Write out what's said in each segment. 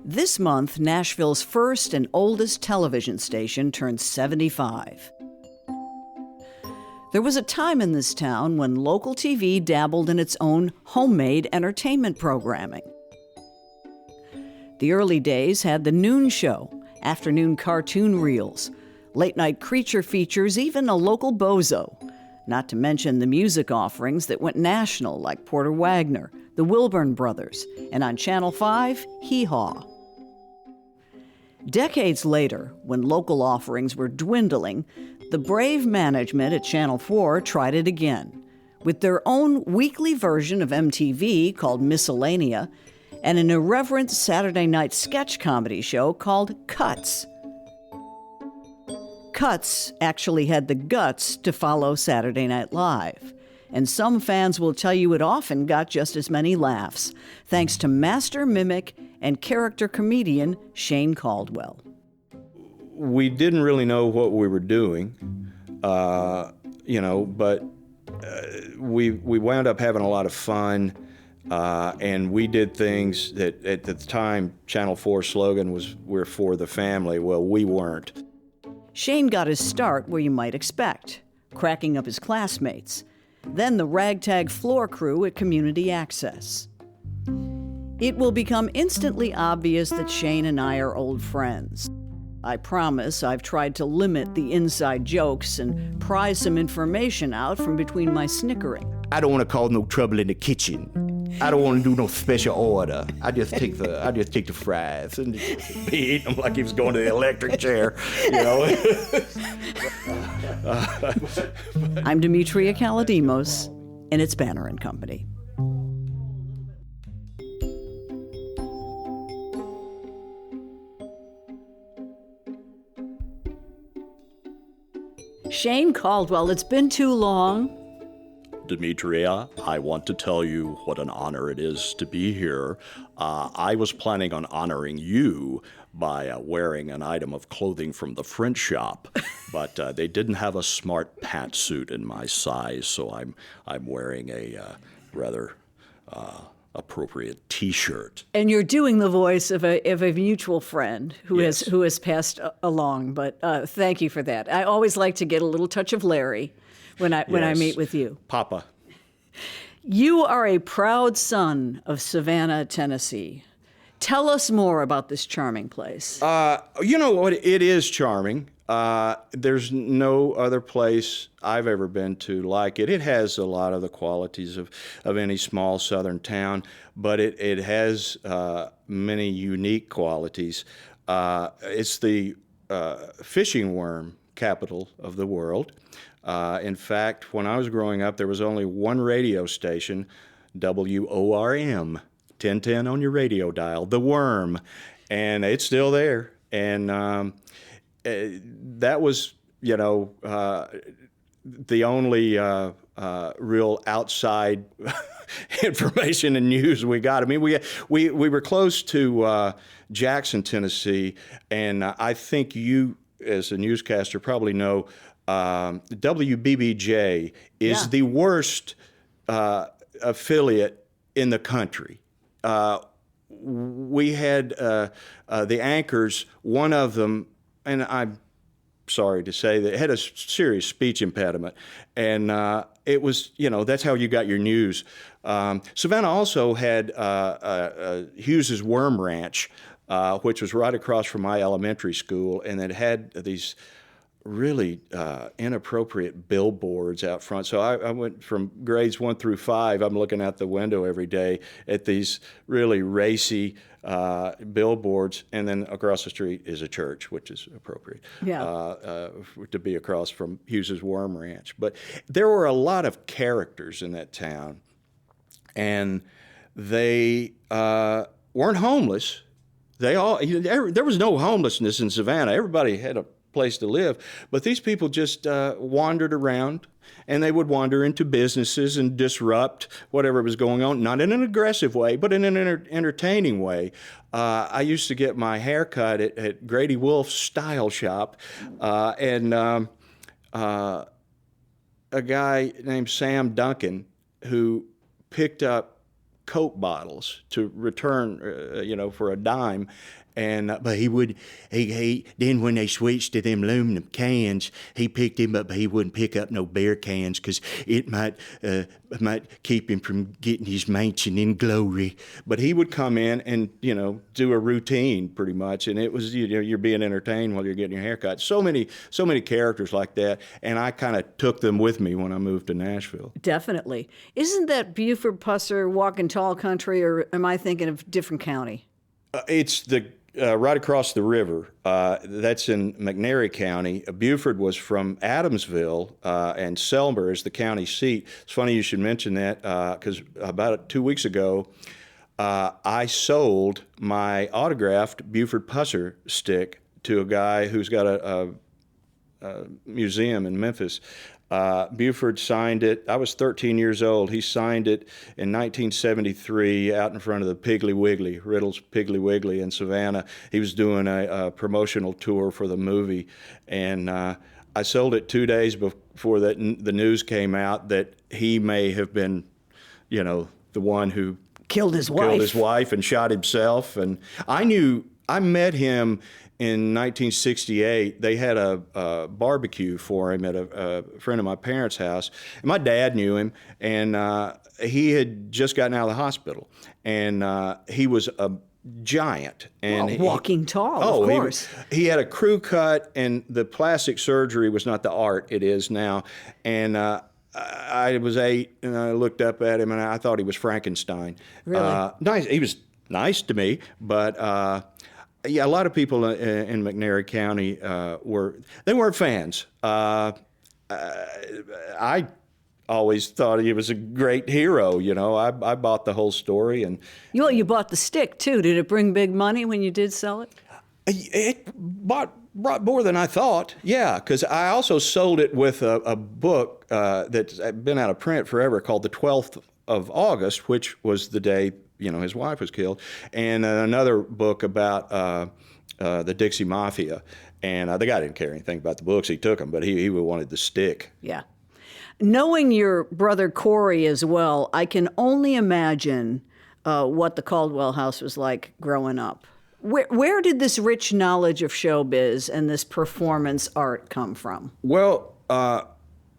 This month, Nashville's first and oldest television station turned 75. There was a time in this town when local TV dabbled in its own homemade entertainment programming. The early days had the noon show, afternoon cartoon reels, late-night creature features, even a local bozo, not to mention the music offerings that went national like Porter Wagner, the Sylvan Brothers, and on Channel 5, Hee Haw. Decades later, when local offerings were dwindling, the brave management at Channel 4 tried it again, with their own weekly version of MTV called Miscellanea and an irreverent Saturday night sketch comedy show called Cuts. Cuts actually had the guts to follow Saturday Night Live, and some fans will tell you it often got just as many laughs, thanks to master mimic and character comedian Shane Caldwell. We didn't really know what we were doing, but we wound up having a lot of fun, and we did things that at the time Channel 4 slogan was "We're for the family." Well, we weren't. Shane got his start where you might expect, cracking up his classmates, then the ragtag floor crew at Community Access. It will become instantly obvious that Shane and I are old friends. I promise I've tried to limit the inside jokes and pry some information out from between my snickering. I don't want to cause no trouble in the kitchen. I don't want to do no special order. I just take the fries and be eating them like he was going to the electric chair, I'm Demetria Kalodimos, and it's Banner and Company. Shane Caldwell, it's been too long. Demetria, I want to tell you what an honor it is to be here. I was planning on honoring you by wearing an item of clothing from the French shop, but they didn't have a smart pantsuit in my size, so I'm wearing a rather appropriate T-shirt. And you're doing the voice of a mutual friend who has passed along. But thank you for that. I always like to get a little touch of Larry when I meet with you. Papa. You are a proud son of Savannah, Tennessee. Tell us more about this charming place. You know what? It is charming. There's no other place I've ever been to like it. It has a lot of the qualities of any small southern town, but it has many unique qualities. It's the fishing worm capital of the world. In fact, when I was growing up, there was only one radio station, WORM, 1010 on your radio dial, The Worm, and it's still there. And that was, the only real outside information and news we got. I mean, we were close to Jackson, Tennessee, and I think you, as a newscaster, probably know WBBJ is the worst affiliate in the country. We had the anchors, one of them, and I'm sorry to say that, had a serious speech impediment. And it was, that's how you got your news. Savannah also had Hughes's Worm Ranch, which was right across from my elementary school, and it had these really inappropriate billboards out front. So I went from grades 1 through 5, I'm looking out the window every day at these really racy billboards, and then across the street is a church, which is appropriate to be across from Hughes's Worm Ranch. But there were a lot of characters in that town, and they weren't homeless. There was no homelessness in Savannah. Everybody had a place to live, but these people just wandered around, and they would wander into businesses and disrupt whatever was going on, not in an aggressive way, but in an entertaining way. I used to get my hair cut at Grady Wolf's Style Shop, and a guy named Sam Duncan, who picked up Coke bottles to return, for a dime. And but he then when they switched to them aluminum cans, he picked him up, but he wouldn't pick up no beer cans because it might keep him from getting his mansion in glory. But he would come in and do a routine pretty much, and it was you're being entertained while you're getting your haircut. So many characters like that, and I kind of took them with me when I moved to Nashville. Definitely. Isn't that Buford Pusser Walking Tall country, or am I thinking of a different county? It's the right across the river. That's in McNairy County. Buford was from Adamsville, and Selmer is the county seat. It's funny you should mention that because about 2 weeks ago, I sold my autographed Buford Pusser stick to a guy who's got a museum in Memphis. Buford signed it. I was 13 years old. He signed it in 1973 out in front of the Piggly Wiggly, Riddle's Piggly Wiggly in Savannah. He was doing a promotional tour for the movie, and I sold it 2 days before the news came out that he may have been, the one who killed his wife and shot himself. And I met him in 1968. They had a barbecue for him at a friend of my parents' house. And my dad knew him, and he had just gotten out of the hospital. And he was a giant. And walking tall, of course. He had a crew cut, and the plastic surgery was not the art it is now. And I was 8, and I looked up at him, and I thought he was Frankenstein. Really? Nice. He was nice to me, but a lot of people in McNairy County weren't fans. I always thought he was a great hero. I bought the whole story, and you bought the stick too. Did it bring big money when you did sell it? It brought more than I thought. Yeah, because I also sold it with a book that's been out of print forever called The 12th of August, which was the day his wife was killed, and another book about the Dixie Mafia. And the guy didn't care anything about the books. He took them, but he wanted the stick. Yeah. Knowing your brother Corey as well, I can only imagine what the Caldwell house was like growing up. Where did this rich knowledge of showbiz and this performance art come from? Well,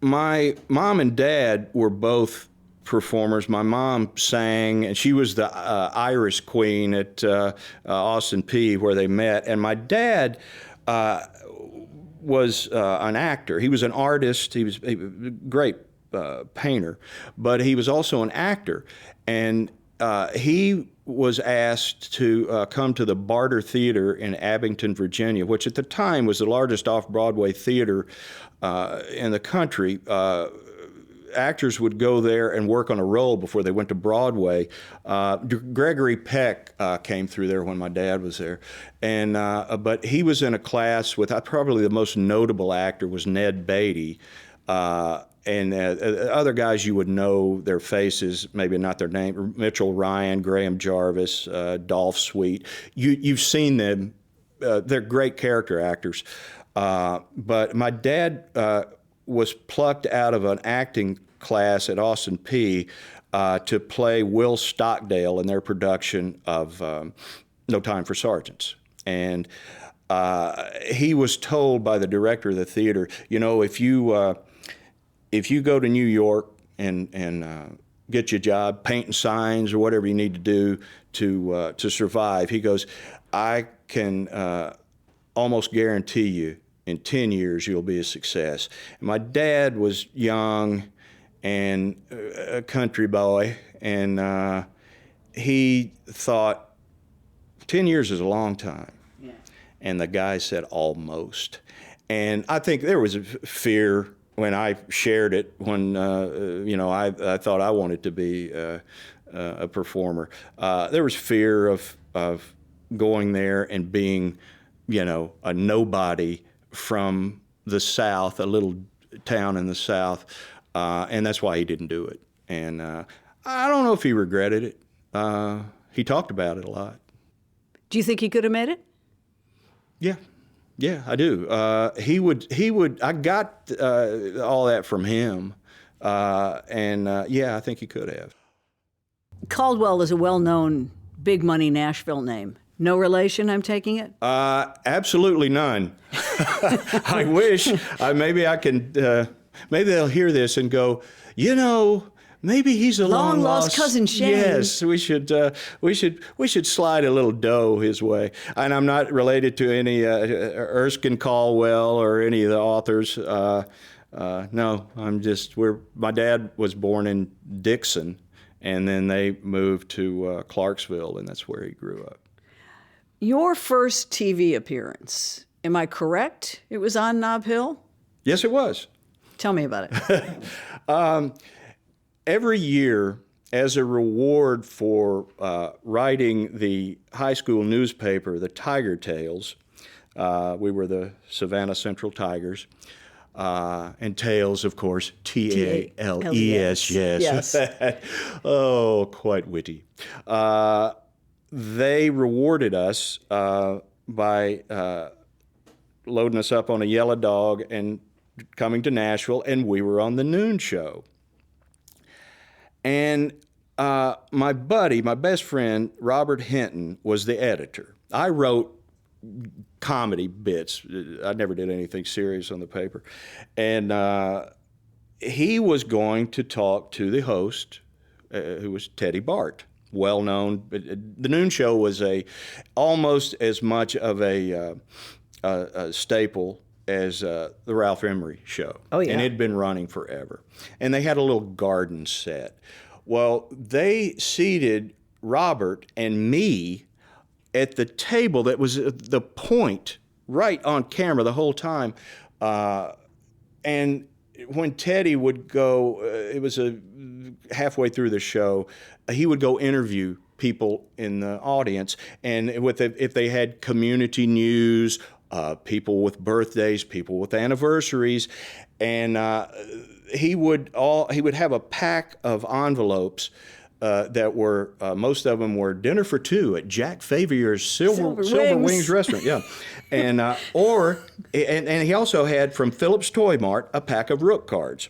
my mom and dad were both performers. My mom sang, and she was the Irish queen at Austin Peay where they met. And my dad was an actor. He was an artist. He was a great painter, but he was also an actor. And he was asked to come to the Barter Theater in Abington, Virginia, which at the time was the largest off-Broadway theater in the country. Actors would go there and work on a role before they went to Broadway. Gregory Peck came through there when my dad was there, and but he was in a class with probably the most notable actor was Ned Beatty. And other guys you would know their faces, maybe not their name, Mitchell Ryan, Graham Jarvis, Dolph Sweet. You've seen them. They're great character actors. But my dad was plucked out of an acting class at Austin Peay to play Will Stockdale in their production of No Time for Sergeants. And he was told by the director of the theater, if you go to New York and get you a job painting signs or whatever you need to do to survive, he goes, I can almost guarantee you in 10 years you'll be a success. And my dad was young and a country boy, and he thought 10 years is a long time. Yeah. And the guy said almost. And I think there was a fear when I shared it, when I thought I wanted to be a performer. There was fear of going there and being, a nobody from the South, a little town in the South, and that's why he didn't do it. And I don't know if he regretted it. He talked about it a lot. Do you think he could have made it? Yeah, I do. He would. I got all that from him, and I think he could have. Caldwell is a well-known big money Nashville name. No relation, I'm taking it? Absolutely none. I wish. Maybe I can. Maybe they'll hear this and go, maybe he's a Long long lost cousin Shane. Yes, we should slide a little dough his way. And I'm not related to any Erskine Caldwell or any of the authors. No, my dad was born in Dixon, and then they moved to Clarksville, and that's where he grew up. Your first TV appearance, am I correct? It was on Nob Hill? Yes, it was. Tell me about it. Every year, as a reward for writing the high school newspaper, the Tiger Tales, we were the Savannah Central Tigers, and Tales, of course, Tales, yes. Oh, quite witty. They rewarded us by loading us up on a yellow dog and coming to Nashville, and we were on the noon show. And my buddy, my best friend, Robert Hinton, was the editor. I wrote comedy bits. I never did anything serious on the paper. And he was going to talk to the host, who was Teddy Bart, well known. The noon show was almost as much of a staple as the Ralph Emery show. Oh, yeah. And it had been running forever. And they had a little garden set. Well, they seated Robert and me at the table that was the point, right on camera the whole time. And when Teddy would go, it was halfway through the show, he would go interview people in the audience, and if they had community news, people with birthdays, people with anniversaries, and he would have a pack of envelopes that were most of them were dinner for two at Jack Favier's Silver Wings restaurant, yeah, and and he also had from Phillips Toy Mart a pack of Rook cards.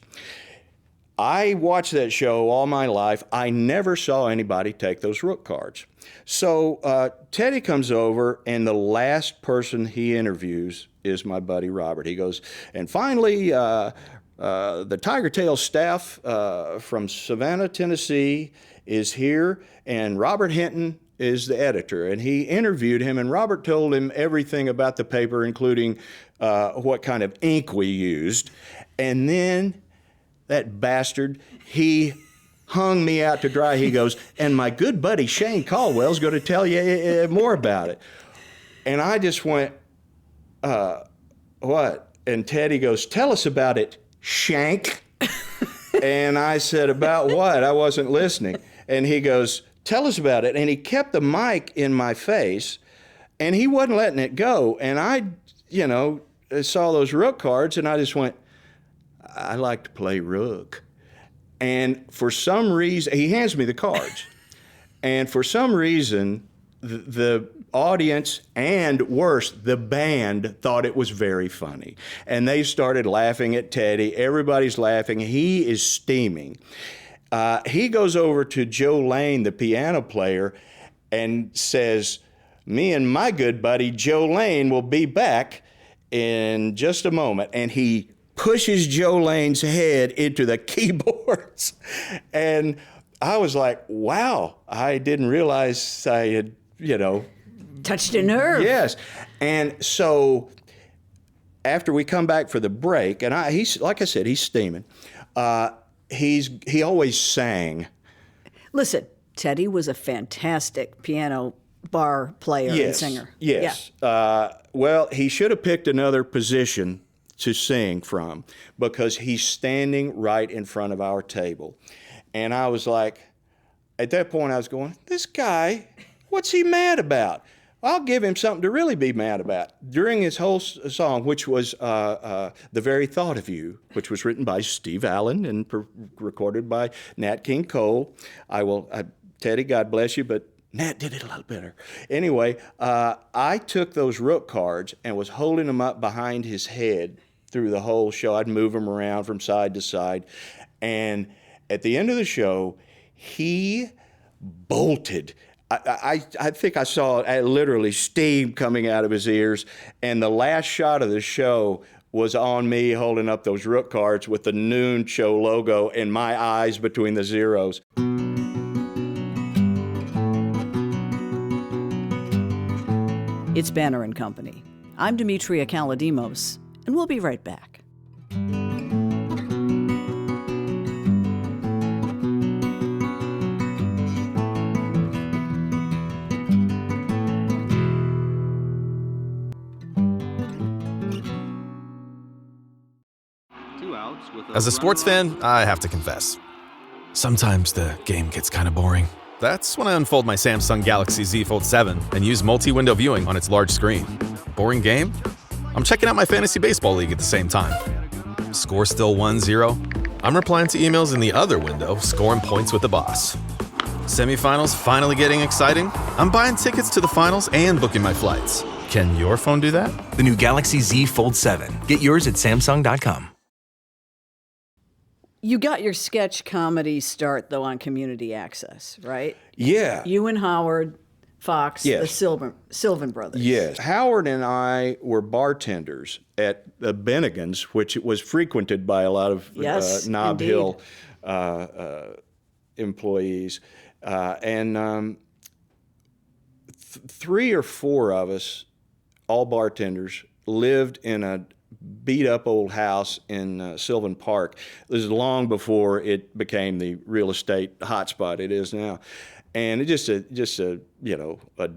I watched that show all my life. I never saw anybody take those Rook cards. So Teddy comes over, and the last person he interviews is my buddy Robert. He goes, and finally, the Tiger Tail staff from Savannah, Tennessee is here, and Robert Hinton is the editor. And he interviewed him, and Robert told him everything about the paper, including what kind of ink we used. And then that bastard, he hung me out to dry. He goes, and my good buddy Shane Caldwell's going to tell you more about it. And I just went, what? And Teddy goes, tell us about it, Shank. And I said, about what? I wasn't listening. And he goes, tell us about it. And he kept the mic in my face, and he wasn't letting it go. And I, saw those Rook cards, and I just went, I like to play Rook. And for some reason, he hands me the cards. And for some reason, the audience, and worse, the band, thought it was very funny. And they started laughing at Teddy. Everybody's laughing. He is steaming. He goes over to Joe Lane, the piano player, and says, me and my good buddy Joe Lane will be back in just a moment. And he pushes Joe Lane's head into the keyboards. And I was like, wow, I didn't realize I had, touched a nerve. Yes. And so after we come back for the break, and he's, like I said, he's steaming. He always sang. Listen, Teddy was a fantastic piano bar player and singer. Yes. Yeah. Well, he should have picked another position to sing from, because he's standing right in front of our table. And I was like, at that point I was going, this guy, what's he mad about? I'll give him something to really be mad about. During his whole song, which was The Very Thought of You, which was written by Steve Allen and recorded by Nat King Cole. Teddy, God bless you, but Nat did it a little better. Anyway, I took those Rook cards and was holding them up behind his head through the whole show. I'd move them around from side to side. And at the end of the show, he bolted. I think I saw literally steam coming out of his ears, and the last shot of the show was on me holding up those rook cards with the noon show logo and my eyes between the zeros. It's Banner and Company. I'm Demetria Kalodimos, and we'll be right back. 2 outs with As a sports fan, I have to confess. Sometimes the game gets kind of boring. That's when I unfold my Samsung Galaxy Z Fold 7 and use multi-window viewing on its large screen. Boring game? I'm checking out my fantasy baseball league at the same time. Score still 1-0? I'm replying to emails in the other window, scoring points with the boss. Semifinals finally getting exciting? I'm buying tickets to the finals and booking my flights. Can your phone do that? The new Galaxy Z Fold 7. Get yours at Samsung.com. You got your sketch comedy start, though, on Community Access, right? Yeah. You and Howard, Fox, Yes. the Sylvan Brothers. Yes. Howard and I were bartenders at the Bennigan's, which was frequented by a lot of Yes, Nob indeed. Hill employees. And 3 or 4 of us, all bartenders, lived in a beat-up old house in Sylvan Park. This is long before it became the real estate hotspot it is now. And it's just a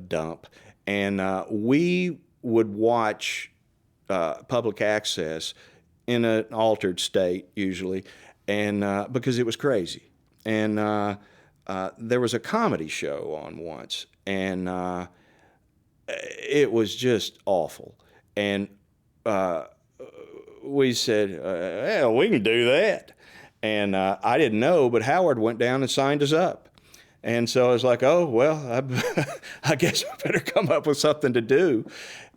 dump. And we would watch public access in an altered state usually, and because it was crazy. And there was a comedy show on once, and it was just awful. And we said, yeah, we can do that. And I didn't know, but Howard went down and signed us up. And so I was like, oh, well, I guess I better come up with something to do.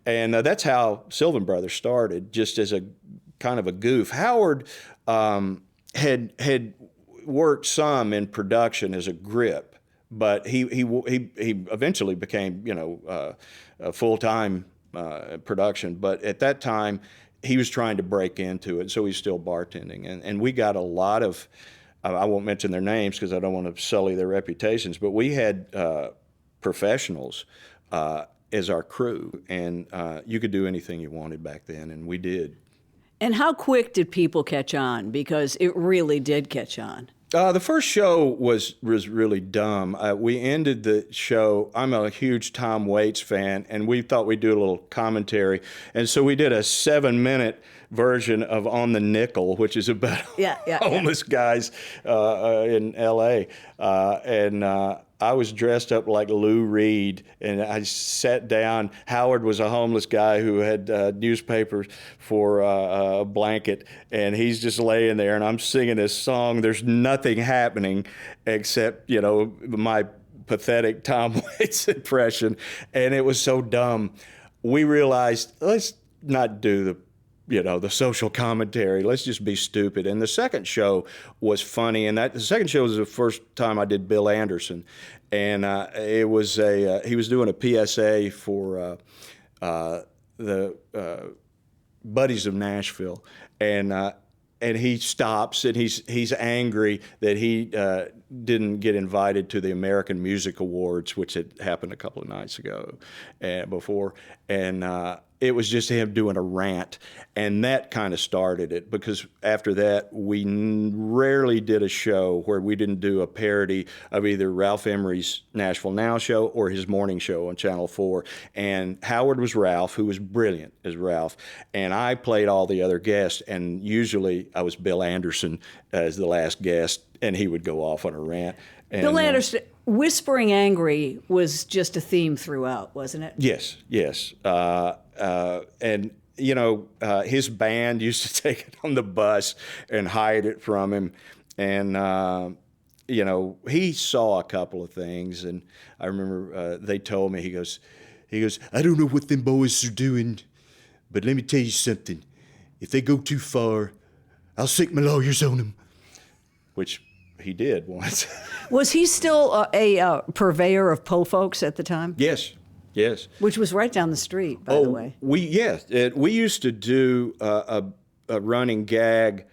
And that's how Sylvan Brothers started, just as a kind of a goof. Howard had worked some in production as a grip, but he eventually became, a full-time production. But at that time, he was trying to break into it, so he's still bartending. And we got a lot of, I won't mention their names because I don't want to sully their reputations, but we had professionals as our crew, and you could do anything you wanted back then, and we did. And how quick did people catch on? Because it really did catch on. The first show was really dumb. We ended the show, I'm a huge Tom Waits fan, and we thought we'd do a little commentary. And so we did a 7-minute version of On the Nickel, which is about homeless guys in L.A. And I was dressed up like Lou Reed, and I sat down. Howard was a homeless guy who had newspapers for a blanket, and he's just laying there, and I'm singing this song. There's nothing happening except, my pathetic Tom Waits impression, and it was so dumb. We realized, let's not do the social commentary. Let's just be stupid. And the second show was funny, and the second show was the first time I did Bill Anderson, and it was he was doing a PSA for the Buddies of Nashville, and he stops, and he's angry that he didn't get invited to the American Music Awards, which had happened a couple of nights ago before, and it was just him doing a rant, and that kind of started it, because after that, we rarely did a show where we didn't do a parody of either Ralph Emery's Nashville Now show or his morning show on Channel 4. And Howard was Ralph, who was brilliant as Ralph, and I played all the other guests, and usually I was Bill Anderson as the last guest, and he would go off on a rant. And, Bill Anderson, whispering angry was just a theme throughout, wasn't it? Yes. And his band used to take it on the bus and hide it from him. And, he saw a couple of things. And I remember they told me, he goes, I don't know what them boys are doing, but let me tell you something. If they go too far, I'll stick my lawyers on them. Which he did once. Was he still a purveyor of po folks at the time? Yes, yes. Which was right down the street, by the way. We used to do a running gag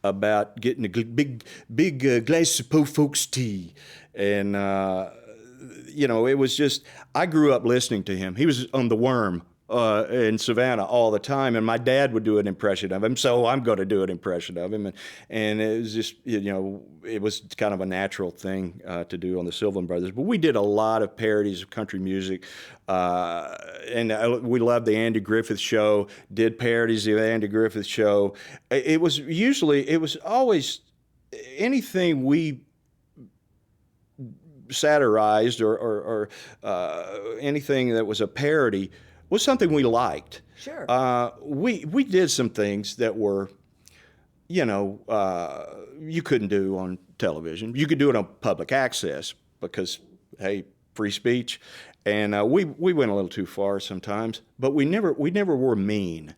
about getting a big glass of po folks tea, and it was just, I grew up listening to him. He was on The Worm in Savannah all the time, and my dad would do an impression of him, so I'm going to do an impression of him, and it was just, it was kind of a natural thing to do on the Sylvan Brothers. But we did a lot of parodies of country music, and we loved the Andy Griffith Show, did parodies of the Andy Griffith Show. It was always anything we satirized or anything that was a parody was something we liked. Sure. We did some things that were, you couldn't do on television. You could do it on public access because, hey, free speech. And we went a little too far sometimes, but we never were mean.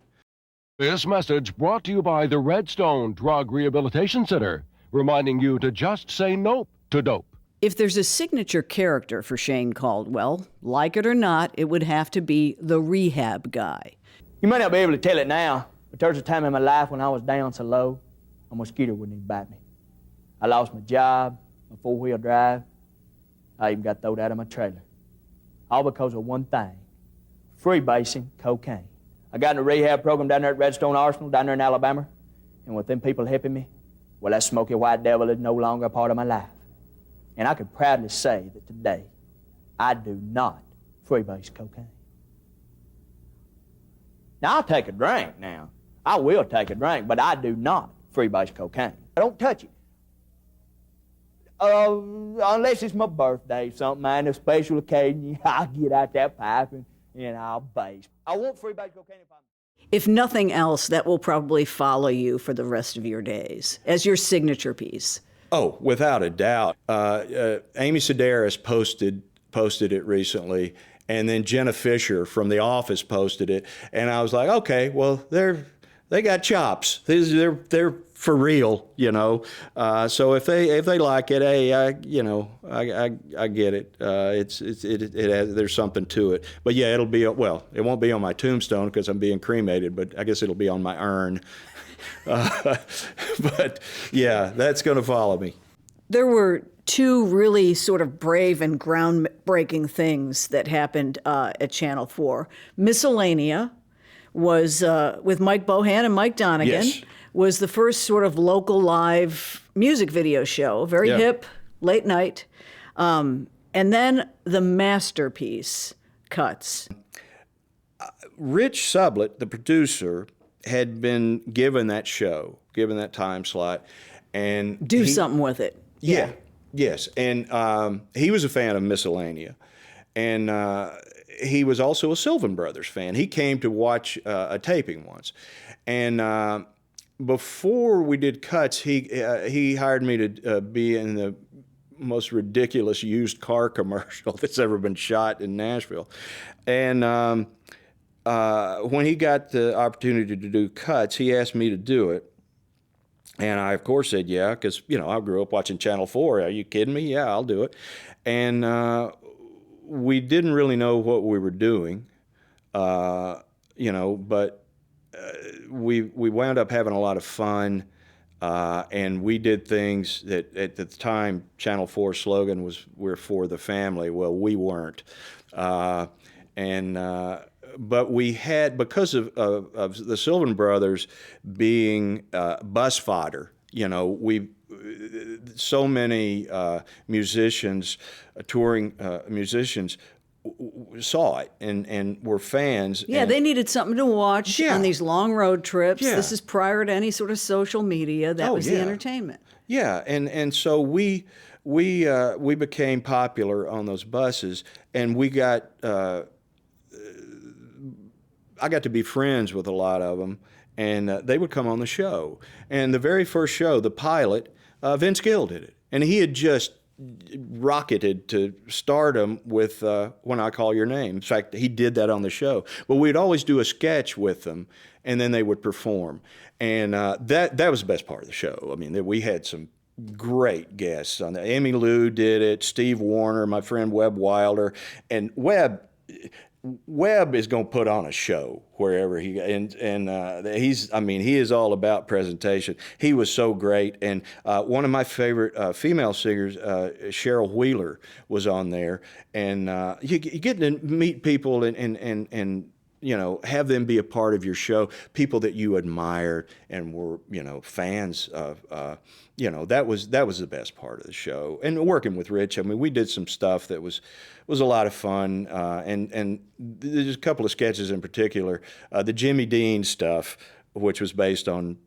This message brought to you by the Redstone Drug Rehabilitation Center, reminding you to just say nope to dope. If there's a signature character for Shane Caldwell, like it or not, it would have to be the rehab guy. You may not be able to tell it now, but there was a time in my life when I was down so low, a mosquito wouldn't even bite me. I lost my job, my four-wheel drive. I even got thrown out of my trailer. All because of one thing, freebasing cocaine. I got in a rehab program down there at Redstone Arsenal, down there in Alabama, and with them people helping me, well, that smoky white devil is no longer a part of my life. And I can proudly say that today, I do not freebase cocaine. Now, I'll take a drink now. I will take a drink, but I do not freebase cocaine. I don't touch it. Unless it's my birthday, something, man, a special occasion, I'll get out that pipe and I'll base. I won't freebase cocaine if I'm... If nothing else, that will probably follow you for the rest of your days as your signature piece. Oh, without a doubt. Amy Sedaris posted it recently, and then Jenna Fisher from The Office posted it, and I was like, okay, well, they got chops. They're for real, So if they like it, hey, I get it. There's something to it. But yeah, it won't be on my tombstone because I'm being cremated, but I guess it'll be on my urn. But yeah, that's going to follow me. There were two really sort of brave and groundbreaking things that happened at Channel 4. Miscellanea was with Mike Bohan and Mike Donegan. Yes. Was the first sort of local live music video show, very hip, late night. And then the masterpiece, Cuts. Rich Sublett, the producer, had been given that time slot, and Do something with it. Yeah. Yes. And he was a fan of Miscellanea, and he was also a Sylvan Brothers fan. He came to watch a taping once, and before we did Cuts, he hired me to be in the most ridiculous used car commercial that's ever been shot in Nashville, and when he got the opportunity to do Cuts, he asked me to do it. And I, of course, said yeah, because, I grew up watching Channel 4. Are you kidding me? Yeah, I'll do it. And we didn't really know what we were doing, but we wound up having a lot of fun. And we did things that at the time Channel 4's slogan was, "We're for the family." Well, we weren't. But we had, because of the Sylvan Brothers being bus fodder, so many musicians, touring musicians, saw it and were fans. Yeah, they needed something to watch on these long road trips. Yeah. This is prior to any sort of social media. That was the entertainment. Yeah, and so we became popular on those buses, and we got. I got to be friends with a lot of them, and they would come on the show. And the very first show, the pilot, Vince Gill did it. And he had just rocketed to stardom with When I Call Your Name. In fact, he did that on the show. But we'd always do a sketch with them, and then they would perform. And that was the best part of the show. I mean, we had some great guests on that. Emmy Lou did it, Steve Warner, my friend Webb Wilder, and Webb is going to put on a show wherever he he is all about presentation. He was so great, and one of my favorite female singers, Cheryl Wheeler, was on there, and you get to meet people and have them be a part of your show, people that you admired and were, fans of. That was the best part of the show. And working with Rich, I mean, we did some stuff that was a lot of fun. And there's a couple of sketches in particular, the Jimmy Dean stuff, which was based on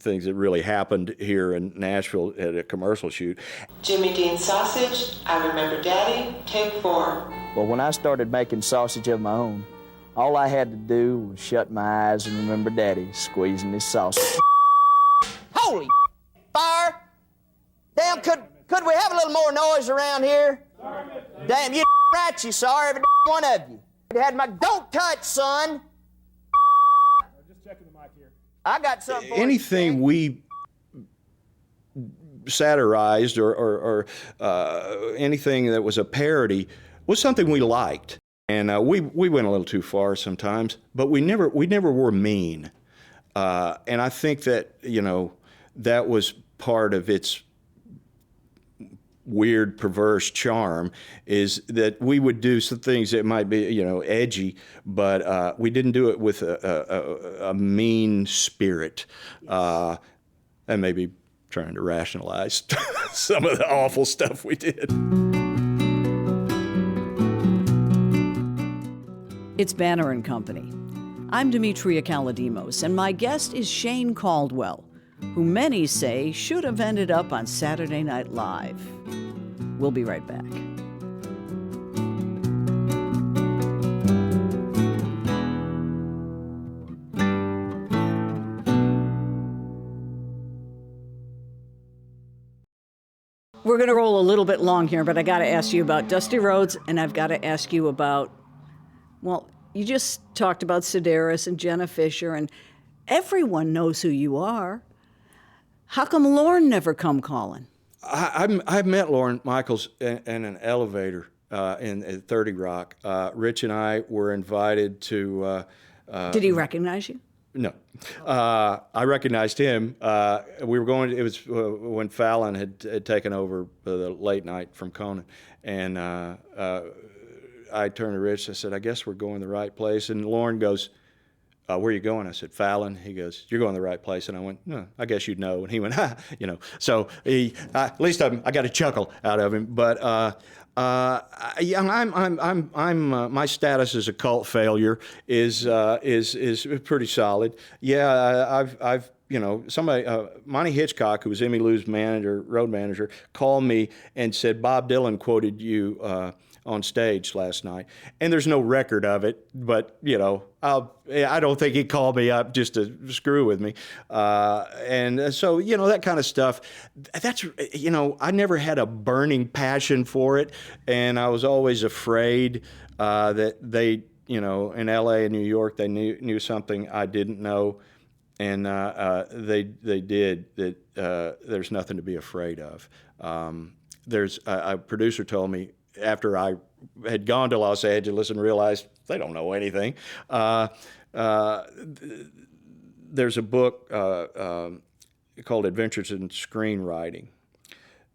things that really happened here in Nashville at a commercial shoot. Jimmy Dean sausage, I remember Daddy, take 4. Well, when I started making sausage of my own, all I had to do was shut my eyes and remember Daddy squeezing his sausage. Holy fire! Damn, could we have a little more noise around here? Sorry, damn, you right, you sorry, every one of you. You had my don't touch, son. Just checking the mic here. I got something for anything we satirized or anything that was a parody was something we liked. And we went a little too far sometimes, but we never were mean. And I think that, that was part of its weird, perverse charm, is that we would do some things that might be, edgy, but we didn't do it with a mean spirit. And maybe trying to rationalize some of the awful stuff we did. It's Banner and Company. I'm Demetria Kalodimos, and my guest is Shane Caldwell, who many say should have ended up on Saturday Night Live. We'll be right back. We're going to roll a little bit long here, but I got to ask you about Dusty Rhodes, and I've got to ask you about, well, you just talked about Sedaris and Jenna Fisher, and everyone knows who you are. How come Lorne never come calling? I met Lorne Michaels in an elevator in 30 Rock. Rich and I were invited to... Did he recognize you? No. I recognized him. We were going... It was when Fallon had taken over the late night from Conan. And I turned to Rich. I said, I guess we're going the right place. And Lorne goes, where are you going? I said, Fallon. He goes, you're going the right place. And I went, no, I guess you'd know. And he went, ha, So at least I got a chuckle out of him. But my status as a cult failure is pretty solid. Yeah, I've somebody, Monty Hitchcock, who was Emmy Lou's road manager, called me and said, Bob Dylan quoted you on stage last night. And there's no record of it, but, I don't think he called me up just to screw with me. And so, that kind of stuff, that's, I never had a burning passion for it. And I was always afraid that they, in L.A. and New York, they knew something I didn't know. And they did. That there's nothing to be afraid of. There's a producer told me, after I had gone to Los Angeles and realized they don't know anything, there's a book called Adventures in Screenwriting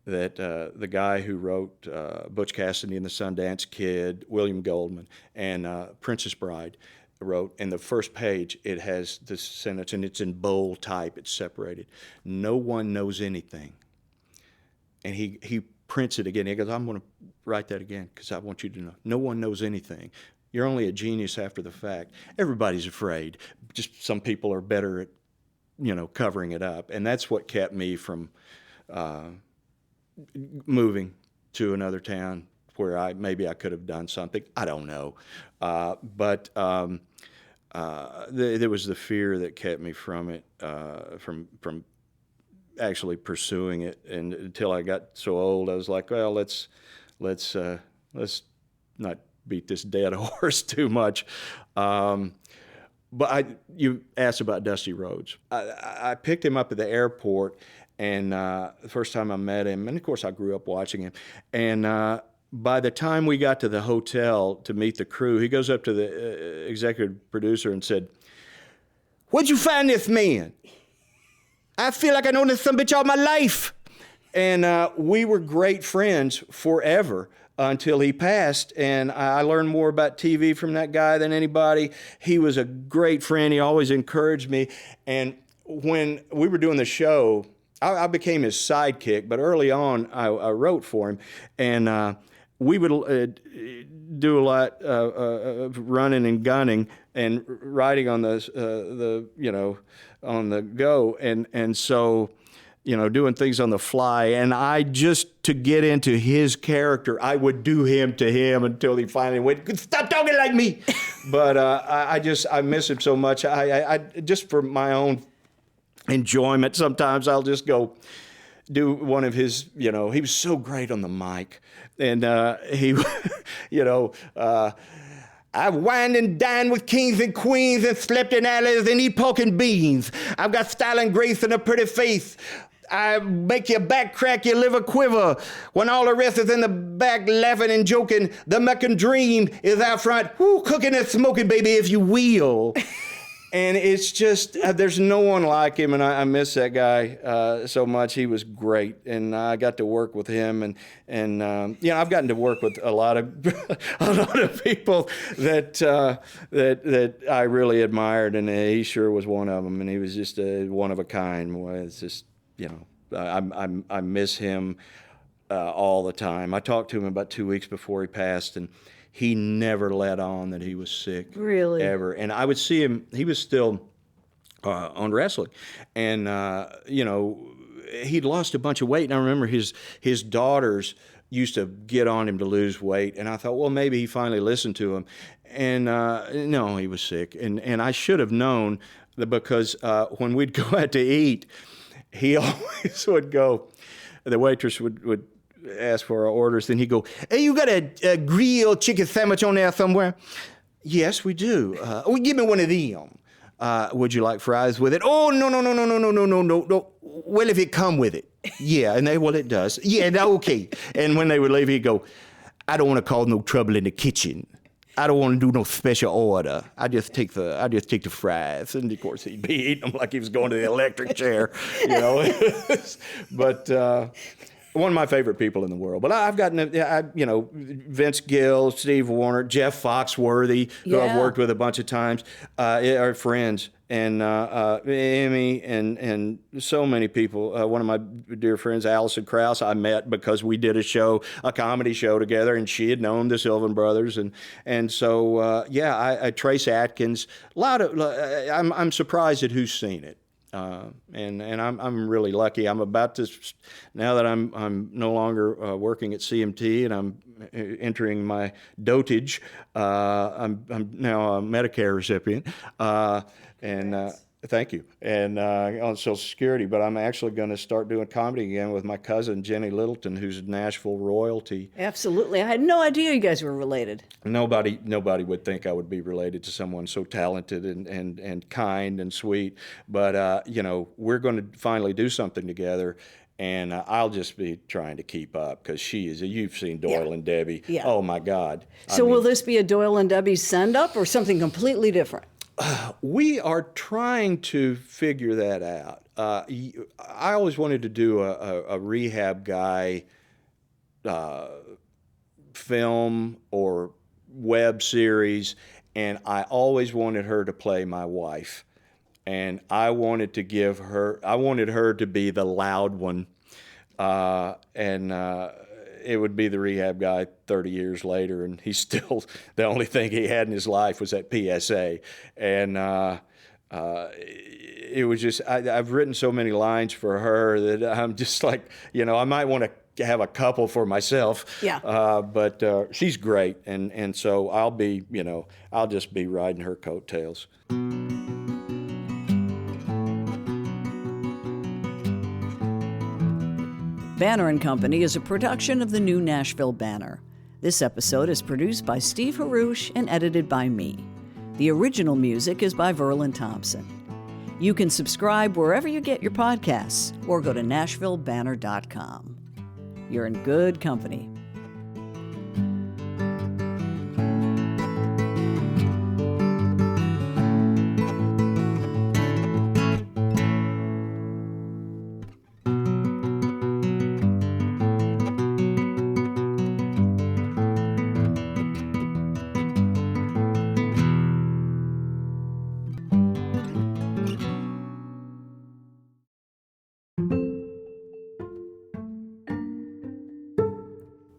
that the guy who wrote Butch Cassidy and the Sundance Kid, William Goldman, and Princess Bride wrote. And the first page, it has this sentence, and it's in bold type, it's separated. No one knows anything. And he prints it again. He goes, I'm going to write that again because I want you to know. No one knows anything. You're only a genius after the fact. Everybody's afraid. Just some people are better at, covering it up. And that's what kept me from moving to another town where maybe I could have done something. I don't know. But there was the fear that kept me from it, from actually pursuing it, and until I got so old, I was like, well, let's not beat this dead horse too much. But you asked about Dusty Rhodes. I picked him up at the airport, And the first time I met him, and of course I grew up watching him, and by the time we got to the hotel to meet the crew, he goes up to the executive producer and said, "Where'd you find this man? I feel like I know this some bitch all my life." And we were great friends forever until he passed. And I learned more about TV from that guy than anybody. He was a great friend. He always encouraged me. And when we were doing the show, I became his sidekick. But early on, I wrote for him. And we would do a lot of running and gunning and riding on on the go, and so, doing things on the fly. And I just, to get into his character, I would do him to him until he finally went, "Stop talking like me." But I miss him so much. I just for my own enjoyment, sometimes I'll just go do one of his, he was so great on the mic. And he, "I've wined and dined with kings and queens and slept in alleys and eat pork and beans. I've got style and grace and a pretty face. I make your back crack, your liver quiver. When all the rest is in the back laughing and joking, the American dream is out front, cooking and smoking, baby, if you will." And it's just, there's no one like him, and I miss that guy so much. He was great, and I got to work with him, and I've gotten to work with a lot of people that I really admired, and he sure was one of them. And he was just one of a kind. It's just, I miss him all the time. I talked to him about 2 weeks before he passed, and he never let on that he was sick. Really? Ever. And I would see him, he was still on wrestling. And, he'd lost a bunch of weight. And I remember his daughters used to get on him to lose weight. And I thought, well, maybe he finally listened to him. And no, he was sick. And I should have known that, because when we'd go out to eat, he always would go, the waitress would ask for our orders, then he'd go, "Hey, you got a grilled chicken sandwich on there somewhere?" "Yes, we do." "Give me one of them." "Would you like fries with it?" "Oh, no. Well, if it come with it." "Yeah." And well, it does. "Yeah, okay." And when they would leave, he'd go, "I don't want to cause no trouble in the kitchen. I don't want to do no special order. I just take the fries." And of course, he'd be eating them like he was going to the electric chair, But one of my favorite people in the world. But I've gotten, Vince Gill, Steve Warner, Jeff Foxworthy, who I've worked with a bunch of times, are friends. And Emmy and so many people. One of my dear friends, Allison Krauss, I met because we did a comedy show together, and she had known the Sylvan Brothers, and so I Trace Atkins. I'm surprised at who's seen it. And I'm really lucky. I'm about to, now that I'm no longer working at CMT and I'm entering my dotage. I'm now a Medicare recipient, and thank you, and on Social Security. But I'm actually going to start doing comedy again with my cousin Jenny Littleton, who's Nashville royalty. Absolutely, I had no idea you guys were related. Nobody would think I would be related to someone so talented and kind and sweet. But we're going to finally do something together. And I'll just be trying to keep up, because you've seen Doyle and Debbie. Yeah. Oh, my God. So will this be a Doyle and Debbie send-up or something completely different? We are trying to figure that out. I always wanted to do a rehab guy film or web series, and I always wanted her to play my wife. And I wanted her to be the loud one. It would be the rehab guy 30 years later, and he's still, the only thing he had in his life was that PSA. And it was just, I've written so many lines for her that I'm just like, I might want to have a couple for myself. Yeah. But she's great. And so I'll just be riding her coattails. Banner & Company is a production of the New Nashville Banner. This episode is produced by Steve Haruch and edited by me. The original music is by Verlin Thompson. You can subscribe wherever you get your podcasts or go to NashvilleBanner.com. You're in good company.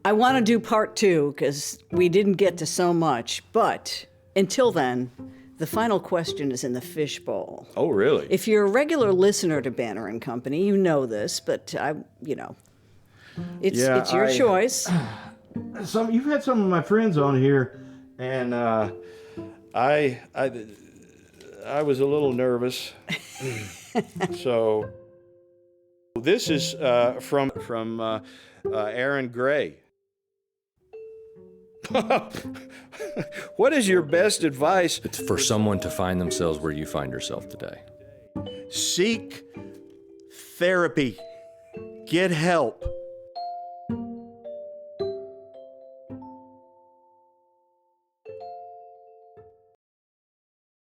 I want to do part 2 because we didn't get to so much, but until then, the final question is in the fishbowl. Oh, really? If you're a regular listener to Banner and Company, you know this, but it's your choice. You've had some of my friends on here, and I was a little nervous. So this is from Aaron Gray. What is your best advice? It's for someone to find themselves where you find yourself today. Seek therapy. Get help.